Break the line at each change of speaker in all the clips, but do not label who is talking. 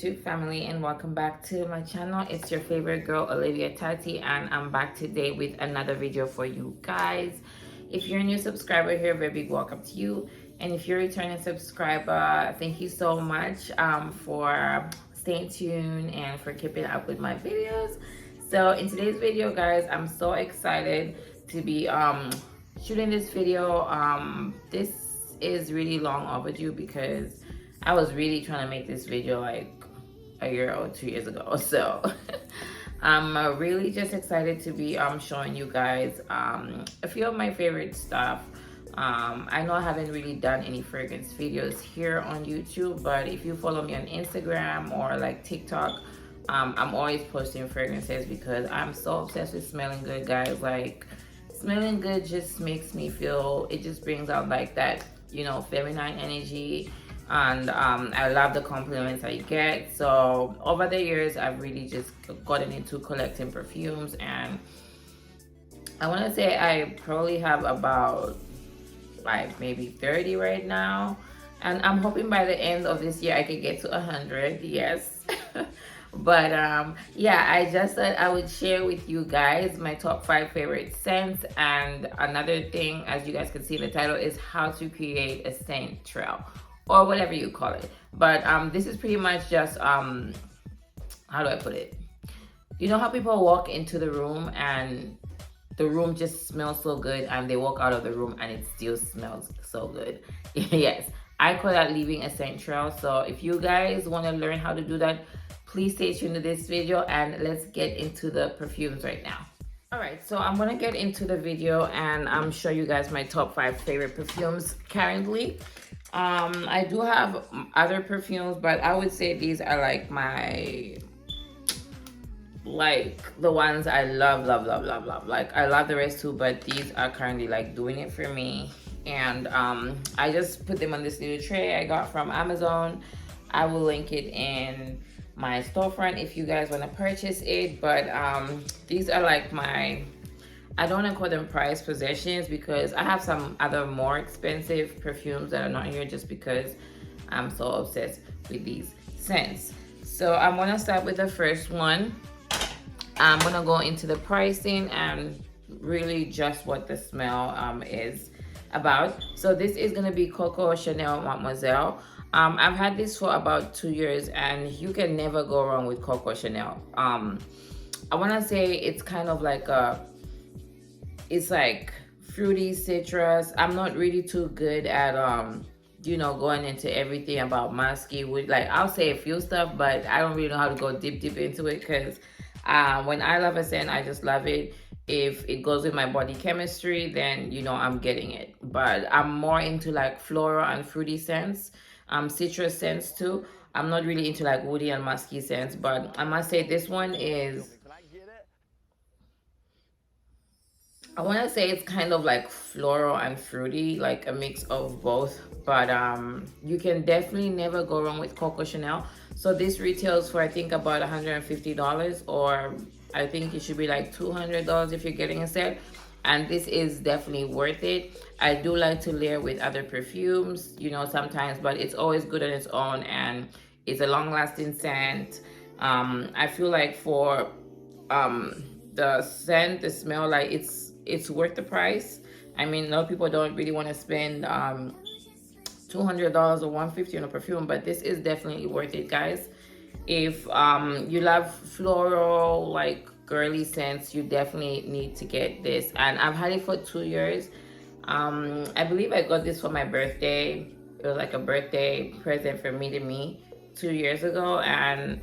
YouTube family, and welcome back to my channel. It's your favorite girl, HeTy, and I'm back today with another video for you guys. If you're a new subscriber here, very big welcome to you. And if you're a returning subscriber, thank you so much for staying tuned and for keeping up with my videos. So in today's video, guys, I'm so excited to be shooting this video. This is really long overdue because I was really trying to make this video like a year or 2 years ago. So I'm really just excited to be showing you guys a few of my favorite stuff. I know I haven't really done any fragrance videos here on YouTube, but if you follow me on Instagram or like TikTok, I'm always posting fragrances because I'm so obsessed with smelling good, guys. Like, smelling good just makes me feel, it just brings out like that, you know, feminine energy. And I love the compliments I get. So over the years, I've really just gotten into collecting perfumes, and I want to say I probably have about like maybe 30 right now, and I'm hoping by the end of this year I could get to 100. Yes. But yeah, I just thought I would share with you guys my top 5 favorite scents. And another thing, as you guys can see in the title, is how to create a scent trail, or whatever you call it. But this is pretty much just how do I put it? You know how people walk into the room and the room just smells so good, and they walk out of the room and it still smells so good. Yes, I call that leaving a scent trail. So if you guys want to learn how to do that, please stay tuned to this video, and let's get into the perfumes right now. All right, so I'm gonna get into the video and I'm show you guys my top 5 favorite perfumes currently. I do have other perfumes, but I would say these are like my, like the ones I love. Like, I love the rest too, but these are currently like doing it for me. And I just put them on this little tray I got from Amazon. I will link it in my storefront if you guys want to purchase it. But these are like my, I don't want to call them prized possessions because I have some other more expensive perfumes that are not here just because I'm so obsessed with these scents. So I'm going to start with the first one. I'm going to go into the pricing and really just what the smell is about. So this is going to be Coco Chanel Mademoiselle. I've had this for about 2 years, and you can never go wrong with Coco Chanel. I want to say it's kind of like a, it's like fruity citrus. I'm not really too good at you know, going into everything about musky wood. Like, I'll say a few stuff, but I don't really know how to go deep into it because when I love a scent, I just love it. If it goes with my body chemistry, then you know I'm getting it. But I'm more into like floral and fruity scents, citrus scents too. I'm not really into like woody and musky scents, but I must say this one is, I want to say it's kind of like floral and fruity, like a mix of both. But you can definitely never go wrong with Coco Chanel. So this retails for I think about $150, or I think it should be like $200 if you're getting a set. And this is definitely worth it. I do like to layer with other perfumes, you know, sometimes, but it's always good on its own, and it's a long-lasting scent. I feel like for the scent, the smell, like it's worth the price. I mean, a lot of people don't really want to spend $200 or $150 on a perfume, but this is definitely worth it, guys. If you love floral, like girly scents, you definitely need to get this. And I've had it for 2 years. I believe I got this for my birthday. It was like a birthday present for me 2 years ago, and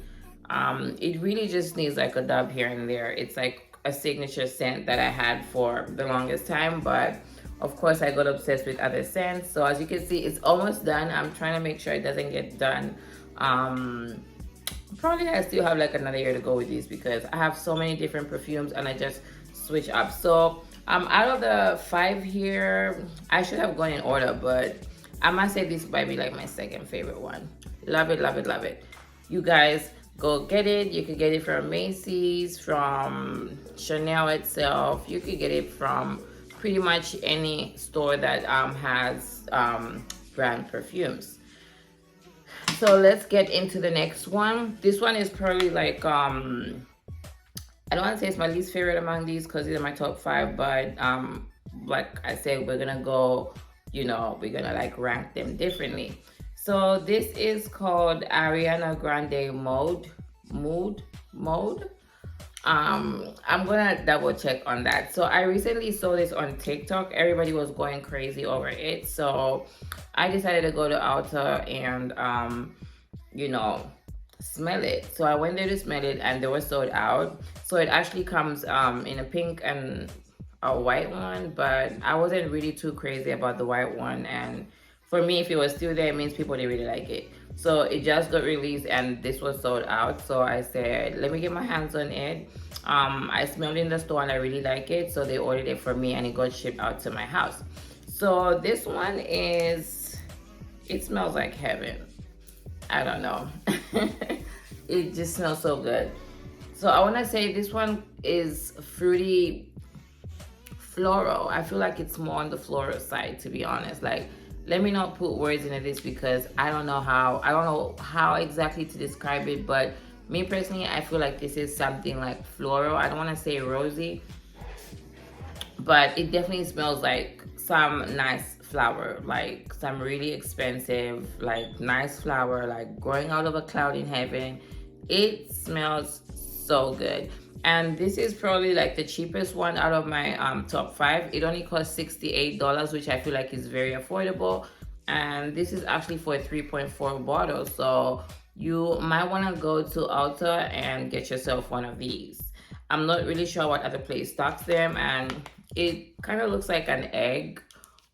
it really just needs like a dab here and there. It's like a signature scent that I had for the longest time, but of course I got obsessed with other scents. So as you can see, it's almost done. I'm trying to make sure it doesn't get done. Probably I still have like another year to go with these because I have so many different perfumes and I just switch up. So out of the 5 here, I should have gone in order, but I must say this might be like my second favorite one. Love it. You guys, go get it. You could get it from Macy's, from Chanel itself. You could get it from pretty much any store that has brand perfumes. So let's get into the next one. This one is probably like I don't want to say it's my least favorite among these because these are my top 5, but like I said, we're gonna go, you know, we're gonna like rank them differently. So this is called Ariana Grande Mode. I'm gonna double check on that. So I recently saw this on TikTok. Everybody was going crazy over it, so I decided to go to Ulta and you know, smell it. So I went there to smell it and they were sold out. So it actually comes in a pink and a white one, but I wasn't really too crazy about the white one, and for me, if it was still there, it means people didn't really like it. So it just got released and this was sold out. So I said, let me get my hands on it. I smelled it in the store and I really like it. So they ordered it for me and it got shipped out to my house. So this one is, it smells like heaven. I don't know. It just smells so good. So I want to say this one is fruity floral. I feel like it's more on the floral side, to be honest. Like, let me not put words into this because I don't know how exactly to describe it, but me personally, I feel like this is something like floral. I don't want to say rosy, but it definitely smells like some nice flower, like some really expensive, like nice flower, like growing out of a cloud in heaven. It smells so good. And this is probably like the cheapest one out of my top 5. It only costs $68, which I feel like is very affordable. And this is actually for a 3.4 bottle. So you might want to go to Ulta and get yourself one of these. I'm not really sure what other place stocks them. And it kind of looks like an egg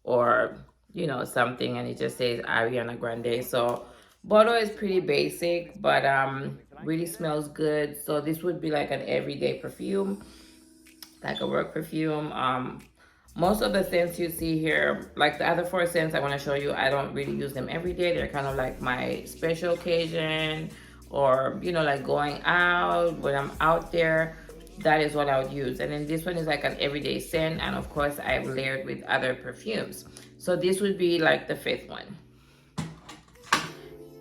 or, you know, something. And it just says Ariana Grande. So bottle is pretty basic, but really smells good. So this would be like an everyday perfume, like a work perfume. Most of the scents you see here, like the other 4 scents I want to show you, I don't really use them every day. They're kind of like my special occasion, or you know, like going out when I'm out there. That is what I would use. And then this one is like an everyday scent, and of course I've layered with other perfumes. So this would be like the 5th one.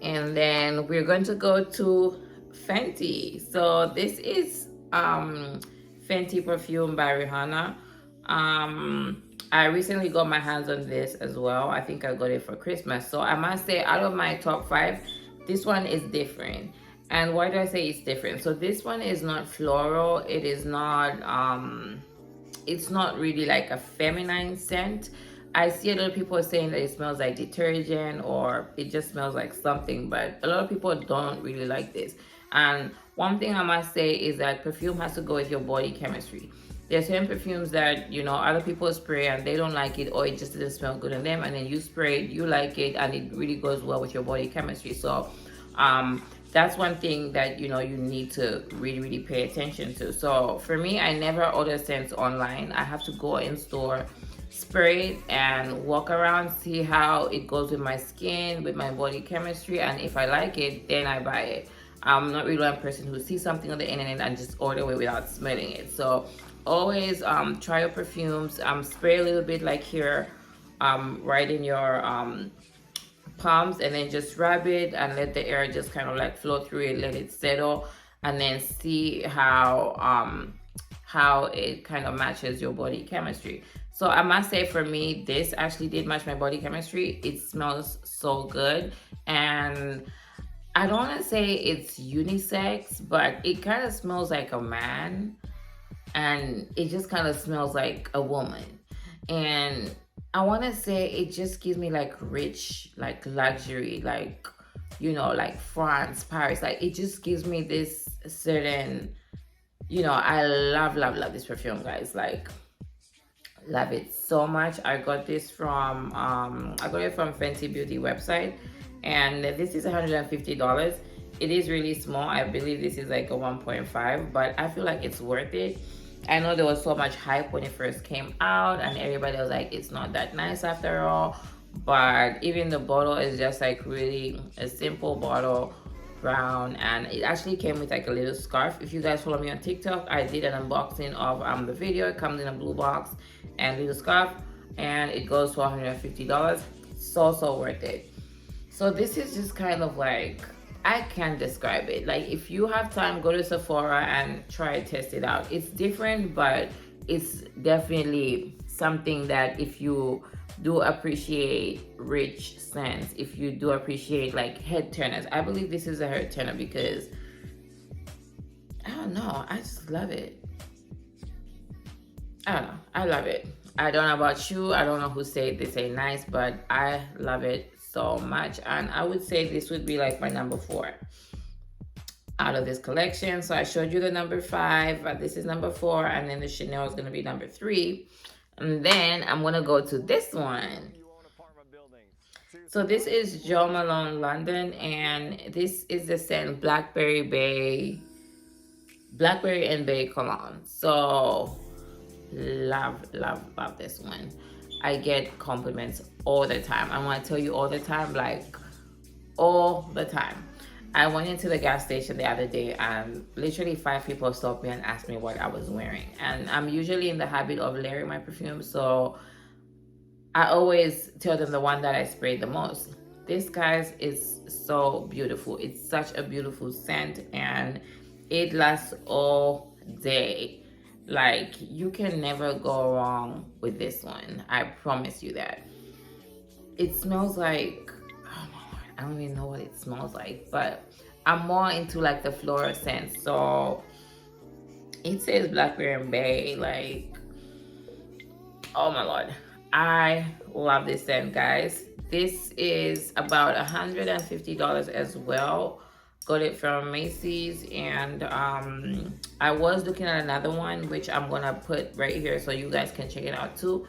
And then we're going to go to Fenty. So this is Fenty perfume by Rihanna. I recently got my hands on this as well. I think I got it for Christmas. So I must say, out of my top 5, this one is different. And why do I say it's different? So this one is not floral. It is not it's not really like a feminine scent. I see a lot of people saying that it smells like detergent or it just smells like something, but a lot of people don't really like this. And one thing I must say is that perfume has to go with your body chemistry. There's certain perfumes that, you know, other people spray and they don't like it, or it just doesn't smell good on them, and then you spray it, you like it, and it really goes well with your body chemistry. So that's one thing that, you know, you need to really pay attention to. So for me, I never order scents online. I have to go in store, spray it, and walk around, see how it goes with my skin, with my body chemistry, and if I like it, then I buy it. I'm not really one person who sees something on the internet and just order it without smelling it. So always try your perfumes, spray a little bit like here, right in your palms, and then just rub it and let the air just kind of like flow through it, let it settle, and then see how it kind of matches your body chemistry. So I must say, for me, this actually did match my body chemistry. It smells so good, and I don't want to say it's unisex, but it kind of smells like a man, and it just kind of smells like a woman. And I want to say it just gives me like rich, like luxury, like, you know, like France, Paris. Like, it just gives me this certain, you know, I love this perfume, guys. Like, love it so much. I got this from Fenty Beauty website, and this is $150. It is really small. I believe this is like a 1.5, but I feel like it's worth it. I know there was so much hype when it first came out, and everybody was like, it's not that nice after all. But even the bottle is just like really a simple bottle, brown, and it actually came with like a little scarf. If you guys follow me on TikTok, I did an unboxing of the video. It comes in a blue box and little scarf, and it goes for $150. So worth it. So this is just kind of like, I can't describe it. Like if you have time, go to Sephora and try test it out. It's different, but it's definitely something that if you do appreciate rich scents, if you do appreciate like head turners, I believe this is a head turner because I don't know, I just love it. I don't know, I love it. I don't know about you, I don't know who said this ain't nice, but I love it so much. And I would say this would be like my number 4 out of this collection. So I showed you the number 5, but this is number 4, and then the Chanel is going to be number 3. And then I'm going to go to this one. So this is Jo Malone London, and this is the scent Blackberry and Bay Cologne. So love this one. I get compliments all the time. I want to tell you all the time, like all the time. I went into the gas station the other day and literally 5 people stopped me and asked me what I was wearing. And I'm usually in the habit of layering my perfume, so I always tell them the one that I sprayed the most. This, guys, is so beautiful. It's such a beautiful scent and it lasts all day. Like, you can never go wrong with this one. I promise you that. It smells like, oh my Lord, I don't even know what it smells like, but I'm more into like the floral scent. So it says Blackberry and Bay, like, oh my Lord. I love this scent, guys. This is about $150 as well. Got it from Macy's, and I was looking at another one which I'm gonna put right here so you guys can check it out too.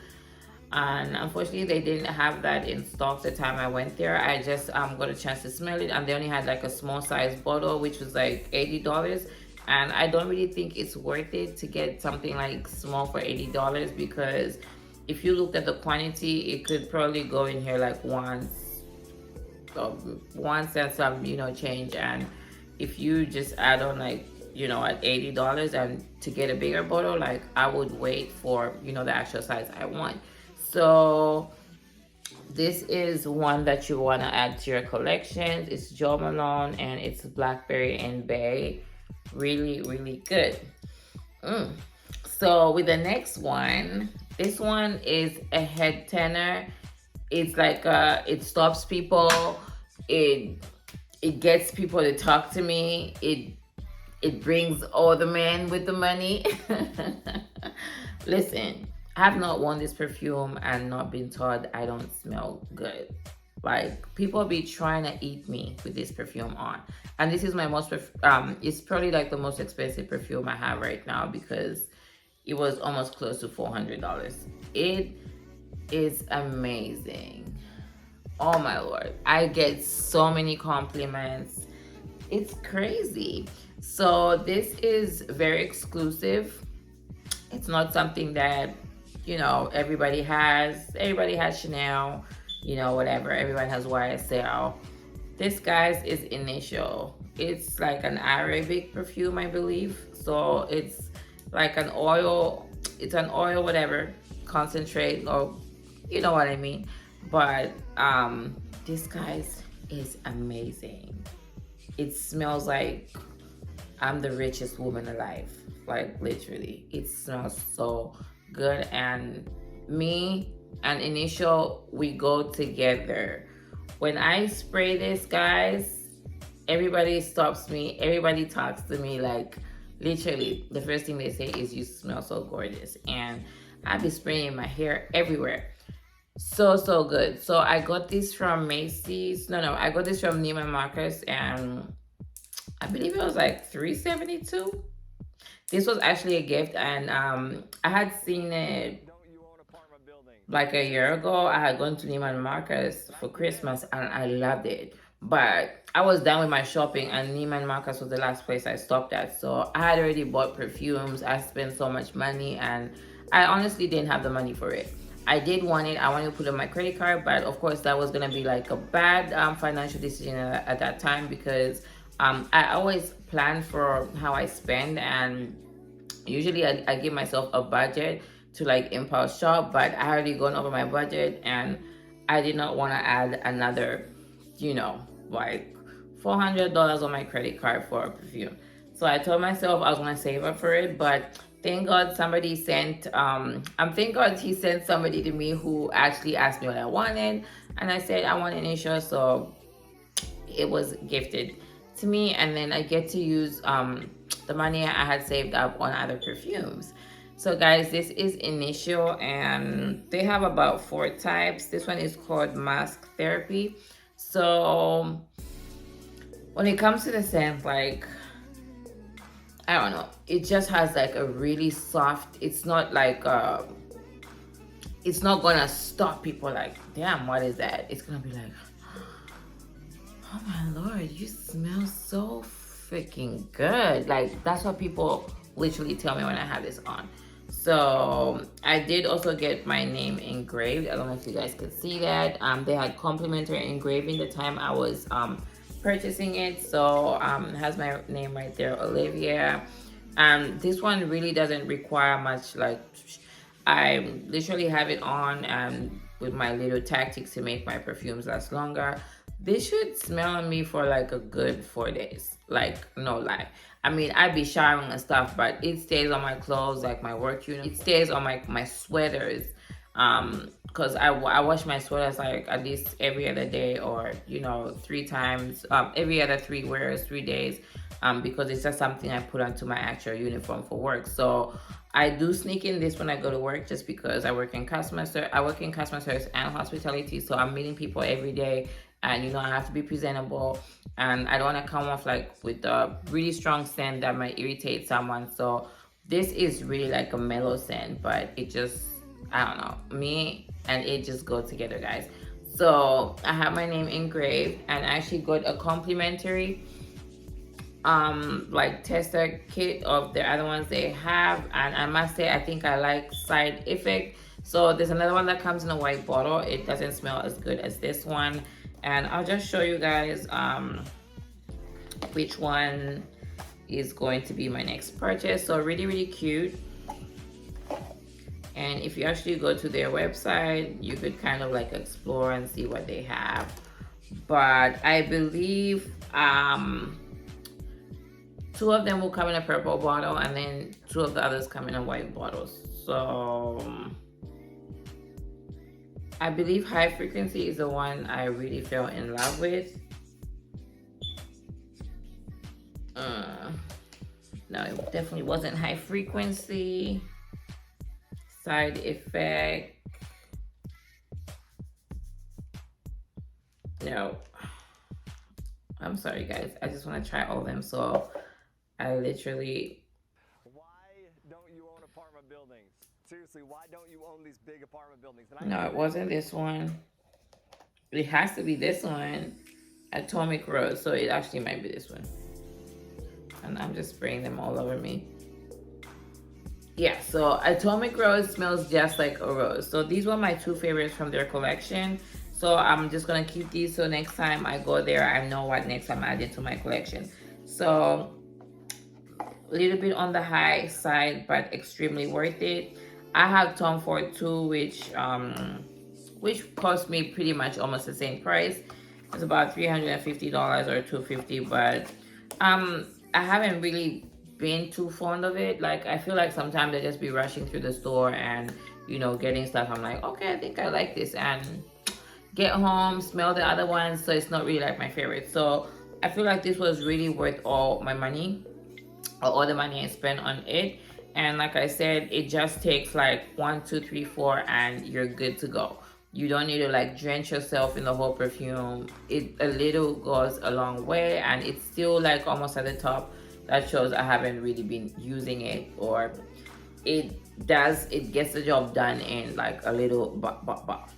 And unfortunately they didn't have that in stock the time I went there. I just got a chance to smell it, and they only had like a small size bottle which was like $80, and I don't really think it's worth it to get something like small for $80 because if you look at the quantity, it could probably go in here like once and some, you know, change. And if you just add on like, you know, at $80 and to get a bigger bottle, like I would wait for, you know, the actual size I want. So this is one that you want to add to your collection. It's Jo Malone and it's Blackberry and Bay. Really, really good. So with the next one, this one is a head turner. It's like it stops people. It gets people to talk to me. It brings all the men with the money. Listen, I have not worn this perfume and not been told I don't smell good. Like, people be trying to eat me with this perfume on. And this is my most, it's probably like the most expensive perfume I have right now because it was almost close to $400. It is amazing. Oh my Lord. I get so many compliments. It's crazy. So this is very exclusive. It's not something that, you know, everybody has. Everybody has Chanel, you know, whatever. Everyone has YSL. This, guys, is Initial. It's like an Arabic perfume, I believe. So it's like an oil, it's an oil, whatever, concentrate, or you know what I mean. But this, guys, is amazing. It smells like I'm the richest woman alive. Like, literally, it smells so good. And me and Initial, we go together. When I spray this, guys, everybody stops me, everybody talks to me. Like, literally, the first thing they say is, you smell so gorgeous. And I be spraying my hair everywhere. So good. So I got this from Macy's. No, I got this from Neiman Marcus, and I believe it was like $3.72. This was actually a gift, and I had seen it like a year ago. I had gone to Neiman Marcus for Christmas, and I loved it. But I was done with my shopping, and Neiman Marcus was the last place I stopped at. So I had already bought perfumes. I spent so much money, and I honestly didn't have the money for it. I did want it. I wanted to put it on my credit card, but of course that was gonna be like a bad financial decision at that time because I always plan for how I spend, and usually I give myself a budget to like impulse shop, but I already gone over my budget and I did not want to add another you know, like $400 on my credit card for a perfume. So I told myself I was gonna save up for it, but thank God somebody sent thank God he sent somebody to me who actually asked me what I wanted, and I said I want an initial, so it was gifted to me, and then I get to use the money I had saved up on other perfumes. So guys, this is initial, and they have about 4 types. This one is called Mask Therapy. So when it comes to the scent, like, I don't know, it just has like a really soft, it's not like it's not gonna stop people like, damn, what is that? It's gonna be like, oh my lord, you smell so freaking good. Like, that's what people literally tell me when I have this on. So I did also get my name engraved. I don't know if you guys could see that. They had complimentary engraving the time I was purchasing it. So it has my name right there, Olivia. This one really doesn't require much, like, I literally have it on with my little tactics to make my perfumes last longer. This should smell on me for like a good 4 days. Like, no lie. I mean, I'd be showering and stuff, but it stays on my clothes, like my work uniform. It stays on my sweaters. Because I wash my sweaters like at least every other day, or, you know, 3 times, every other 3 wears, 3 days. Because it's just something I put onto my actual uniform for work. So I do sneak in this when I go to work, just because I work in customer service and hospitality. So I'm meeting people every day, and, you know, I have to be presentable, and I don't want to come off like with a really strong scent that might irritate someone. So this is really like a mellow scent, but it just, I don't know, me and it just go together, guys. So I have my name engraved, and I actually got a complimentary like tester kit of the other ones they have, and I must say I think I like Side Effect. So there's another one that comes in a white bottle. It doesn't smell as good as this one, and I'll just show you guys which one is going to be my next purchase. So really cute. And if you actually go to their website, you could kind of like explore and see what they have. But I believe 2 of them will come in a purple bottle, and then 2 of the others come in a white bottles. So I believe High Frequency is the one I really fell in love with. No, it definitely wasn't High Frequency. Side Effect. No. I'm sorry, guys. I just want to try all of them. So I literally...
Why don't you own apartment buildings? Seriously, why don't you own these big apartment buildings?
No, it wasn't this one. It has to be this one. Atomic Rose. So it actually might be this one. And I'm just spraying them all over me. Yeah, so Atomic Rose smells just like a rose. So these were my 2 favorites from their collection. So I'm just gonna keep these, so next time I go there, I know what next I'm adding to my collection. So a little bit on the high side, but extremely worth it. I have Tom Ford too, which cost me pretty much almost the same price. It's about $350 or $250, but I haven't really been too fond of it. Like, I feel like sometimes I just be rushing through the store and, you know, getting stuff. I'm like, okay, I think I like this, and get home, smell the other ones, so it's not really like my favorite. So I feel like this was really worth all my money, or all the money I spent on it. And like I said, it just takes like 1, 2, 3, 4, and you're good to go. You don't need to like drench yourself in the whole perfume. It a little goes a long way, and it's still like almost at the top. That shows I haven't really been using it, or it gets the job done in like a little bop.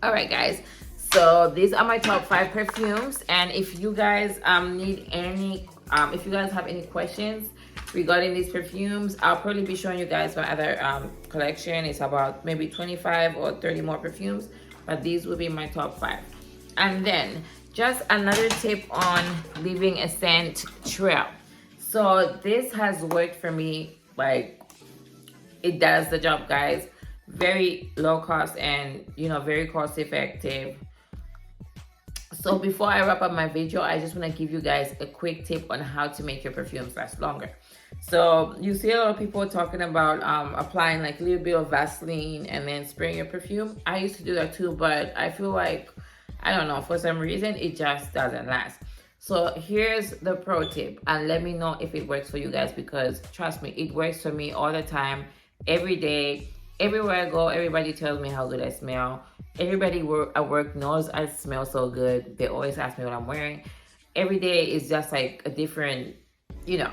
All right, guys, so these are my top 5 perfumes, and if you guys need any if you guys have any questions regarding these perfumes, I'll probably be showing you guys my other collection. It's about maybe 25 or 30 more perfumes, but these will be my top 5. And then just another tip on leaving a scent trail. So this has worked for me. Like, it does the job, guys. Very low cost, and, you know, very cost effective. So before I wrap up my video, I just want to give you guys a quick tip on how to make your perfumes last longer. So you see a lot of people talking about applying like a little bit of Vaseline and then spraying your perfume. I used to do that too, but I feel like, I don't know, for some reason it just doesn't last. So here's the pro tip, and let me know if it works for you guys, because trust me, it works for me all the time, every day. Everywhere I go, everybody tells me how good I smell. Everybody at work knows I smell so good. They always ask me what I'm wearing. Every day is just like a different, you know.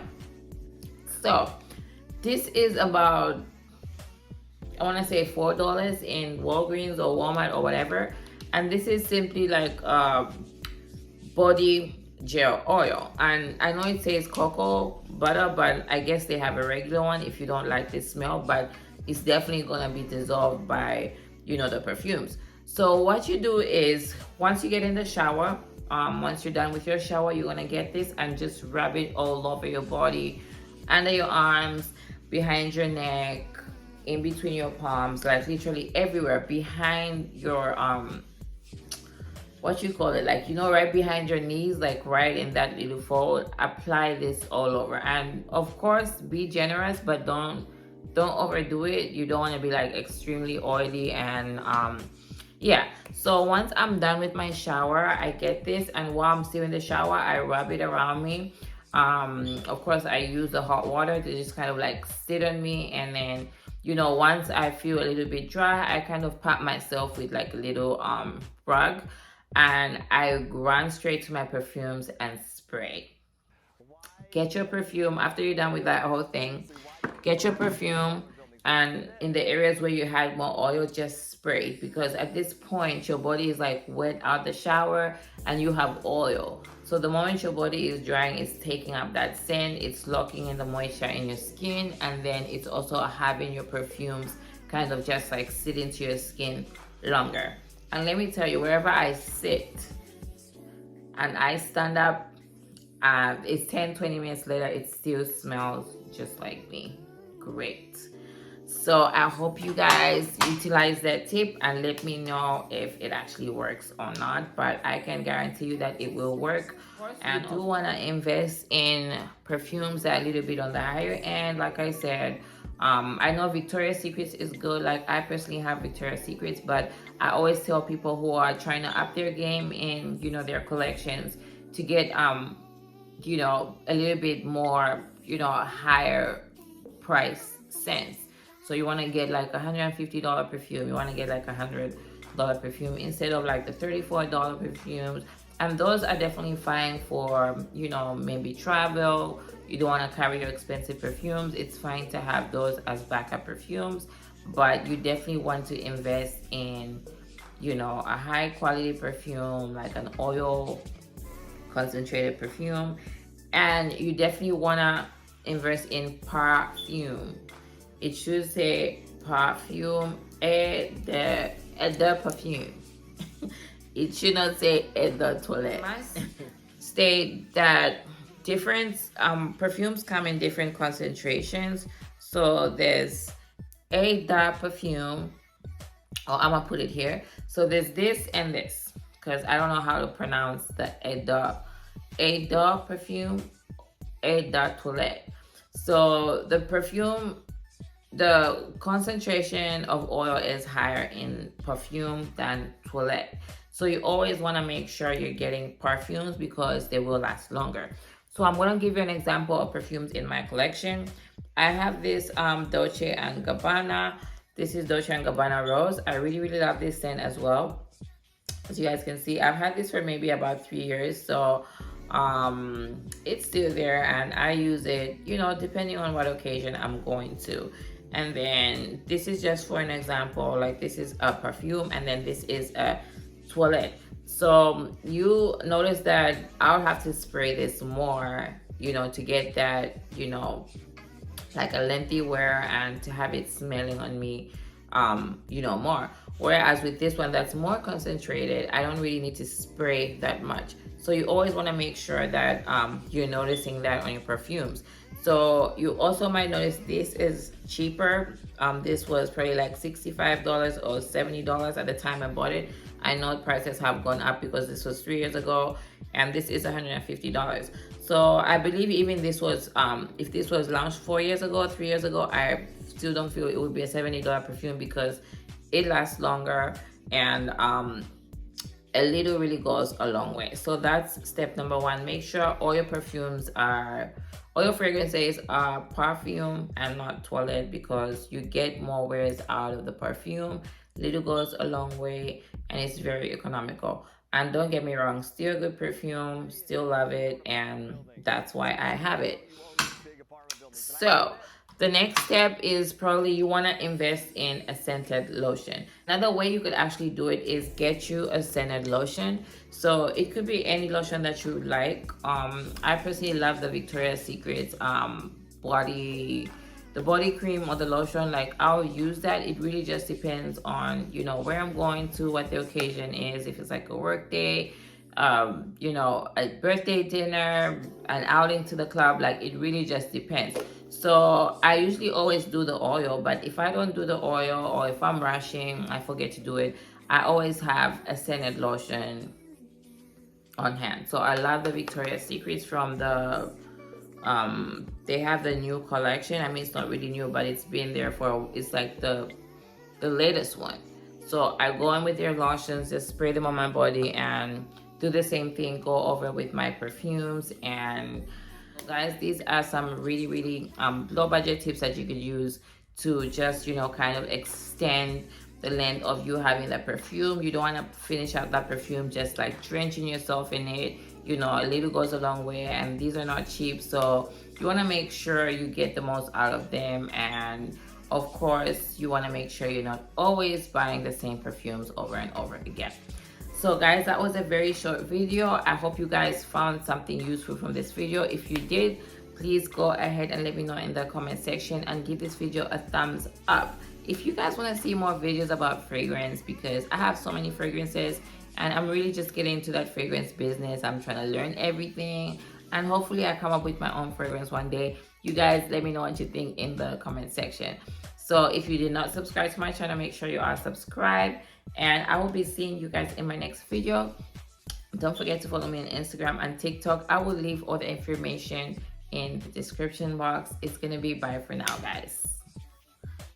So this is about, I want to say $4 in Walgreens or Walmart or whatever. And this is simply like body gel oil. And I know it says cocoa butter, but I guess they have a regular one if you don't like this smell. But it's definitely going to be dissolved by, the perfumes. So what you do is, once you get in the shower, once you're done with your shower, you're going to get this and just rub it all over your body, under your arms, behind your neck, in between your palms, like literally everywhere, behind your what you call it, like, right behind your knees, like right in that little fold. Apply this all over, and of course be generous, but don't overdo it. You don't want to be like extremely oily. And yeah, so once I'm done with my shower, I get this, and while I'm still in the shower, I rub it around me. Of course I use the hot water to just kind of like sit on me, and then once I feel a little bit dry, I kind of pat myself with like a little rug, and I run straight to my perfumes and spray. Get your perfume after you're done with that whole thing. Get your perfume, and in the areas where you had more oil, just spray it, because at this point your body is like wet out the shower and you have oil. So the moment your body is drying, it's taking up that scent, it's locking in the moisture in your skin, and then it's also having your perfumes kind of just like sit into your skin longer. And let me tell you, wherever I sit and I stand up, it's 10-20 minutes later, it still smells just like me. Great. So I hope you guys utilize that tip and let me know if it actually works or not, but I can guarantee you that it will work. And I do want to invest in perfumes that are a little bit on the higher end. Like I said, I know Victoria's Secrets is good. Like, I personally have Victoria's Secrets, but I always tell people who are trying to up their game in their collections to get a little bit more higher price scents. So you want to get like $150 perfume, you want to get like $100 perfume instead of like the $34 perfumes. And those are definitely fine for maybe travel. You don't want to carry your expensive perfumes, it's fine to have those as backup perfumes. But you definitely want to invest in a high quality perfume, like an oil concentrated perfume. And you definitely want to invest in perfume. It should say perfume et de perfume. It should not say et de toilette. State that different perfumes come in different concentrations. So there's a de perfume. Oh, I'm gonna put it here. So there's this and this, because I don't know how to pronounce the et de perfume, et de toilette. So the perfume, the concentration of oil is higher in perfume than toilette. So you always want to make sure you're getting perfumes because they will last longer. So I'm going to give you an example of perfumes in my collection. I have this Dolce & Gabbana. This is Dolce & Gabbana Rose. I really, really love this scent as well. As you guys can see, I've had this for maybe about 3 years. So it's still there, and I use it, depending on what occasion I'm going to. And then this is just for an example, like this is a perfume, and then this is a toilette. So you notice that I'll have to spray this more, to get that, like a lengthy wear, and to have it smelling on me, more. Whereas with this one that's more concentrated, I don't really need to spray that much. So you always want to make sure that you're noticing that on your perfumes. So you also might notice this is cheaper. This was probably like $65 or $70 at the time I bought it. I know prices have gone up because this was 3 years ago, and this is $150. So I believe even this was if this was launched 4 years ago, 3 years ago, I still don't feel it would be a $70 perfume because it lasts longer, and a little really goes a long way. So that's step number one. Make sure all your perfumes are, all your fragrances are perfume and not toilette, because you get more wears out of the perfume. Little goes a long way, and it's very economical. And don't get me wrong, still a good perfume, still love it, and that's why I have it. So the next step is probably you want to invest in a scented lotion. Another way you could actually do it is get you a scented lotion. So it could be any lotion that you like. I personally love the Victoria's Secret body, the body cream or the lotion. Like, I'll use that. It really just depends on, you know, where I'm going to, what the occasion is. If it's like a work day, you know, a birthday dinner, an outing to the club, like it really just depends. So I usually always do the oil, but if I don't do the oil, or if I'm rushing, I forget to do it, I always have a scented lotion on hand. So I love the Victoria's Secrets from the they have the new collection. I mean, it's not really new, but it's been there for, it's like the latest one. So I go in with their lotions, just spray them on my body, and do the same thing, go over with my perfumes. And guys, these are some really low budget tips that you could use to just, you know, kind of extend the length of you having that perfume. You don't want to finish out that perfume just like drenching yourself in it. You know, a little goes a long way, and these are not cheap, so you want to make sure you get the most out of them. And of course, you want to make sure you're not always buying the same perfumes over and over again. So guys, that was a very short video. I hope you guys found something useful from this video. If you did, please go ahead and let me know in the comment section, and give this video a thumbs up. If you guys want to see more videos about fragrance, because I have so many fragrances and I'm really just getting into that fragrance business. I'm trying to learn everything, and hopefully I come up with my own fragrance one day. You guys let me know what you think in the comment section. So if you did not subscribe to my channel, make sure you are subscribed, and I will be seeing you guys in my next video. Don't forget to follow me on Instagram and TikTok. I will leave all the information in the description box. It's gonna be bye for now, guys.